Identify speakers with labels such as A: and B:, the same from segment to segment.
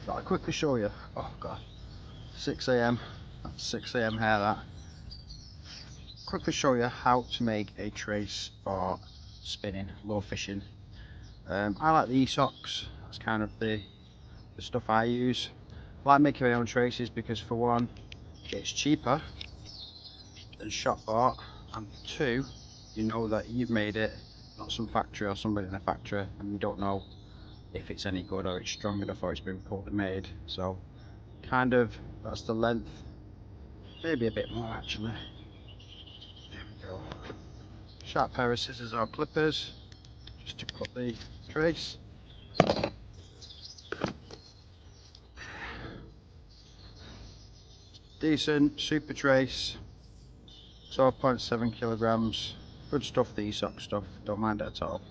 A: So I'll quickly show you. Oh god, 6 a.m. That's 6 a.m. hair that. Quickly show you how to make a trace for spinning, low fishing. I like the e-socks. That's kind of the stuff I use. I like making my own traces because for one, it's cheaper than shop bought, and two, you know that you've made it, not some factory or somebody in a factory, and you don't know if it's any good or it's strong enough or it's been poorly made. So kind of that's the length, maybe a bit more actually. There we go. Sharp pair of scissors or clippers just to cut the trace. Decent super trace, 12.7 kilograms. Good stuff, the e-sock stuff, don't mind it at all.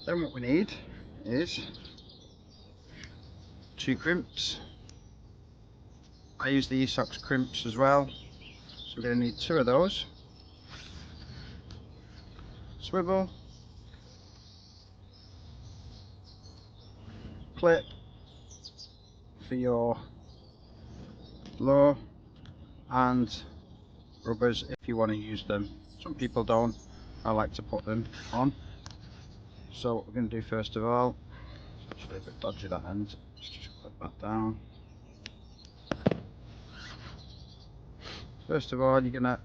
A: Then what we need is 2 crimps. I use the e-socks crimps as well, so we're going to need 2 of those. Swivel, clip for your lure, and rubbers if you want to use them. Some people don't. I like to put them on. So what we're going to do first of all, actually a bit dodgy that end, just clip that down. First of all, you're going to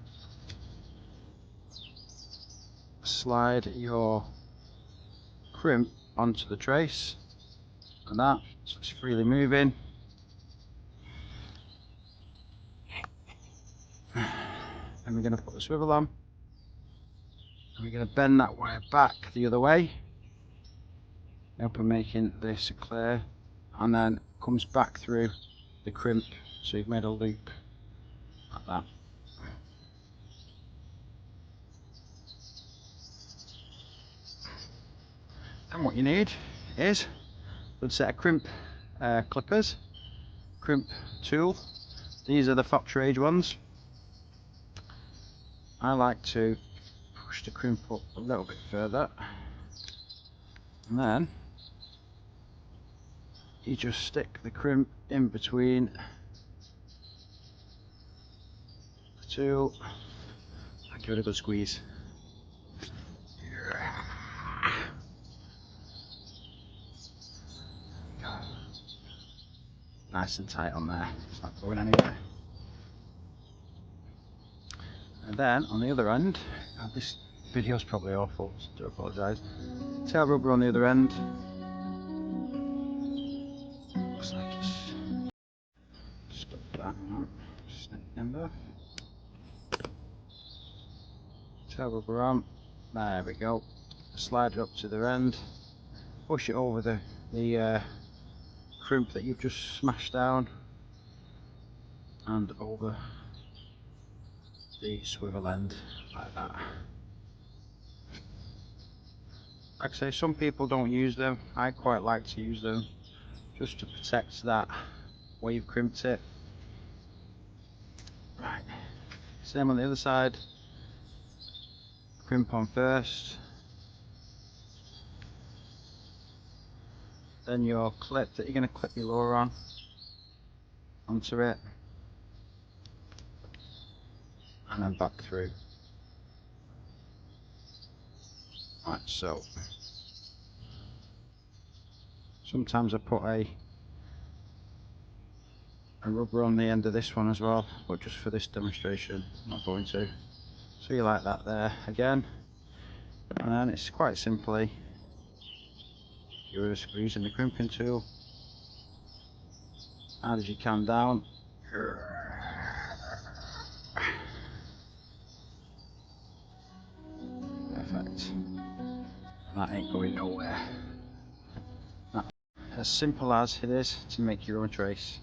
A: slide your crimp onto the trace, and that, so it's freely moving. And we're going to put the swivel on, and we're going to bend that wire back the other way. Up and making this clear, and then comes back through the crimp, so you've made a loop like that. And what you need is a good set of crimp clippers, crimp tool. These are the Fox Rage ones. I like to push the crimp up a little bit further, and then you just stick the crimp in between the tool and give it a good squeeze. Nice and tight on there, it's not going anywhere. And then on the other end, this video's probably awful, so I do apologise. Tail rubber on the other end. Looks like it's stop that now. Snip end off. Tail rubber on. There we go. Slide it up to the end. Push it over the crimp that you've just smashed down, and over the swivel end like that. Like I say, some people don't use them. I quite like to use them just to protect that where you've crimped it. Right, same on the other side. Crimp on first, then your clip that you're going to clip your lure on onto it, and then back through. Right, so sometimes I put a rubber on the end of this one as well, but just for this demonstration I'm not going to. So you like that there again, and then it's quite simply you're just squeezing the crimping tool hard as you can down. Perfect. That ain't going nowhere. That's as simple as it is to make your own trace.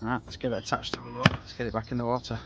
A: Alright, let's get it attached to the lure. Let's get it back in the water.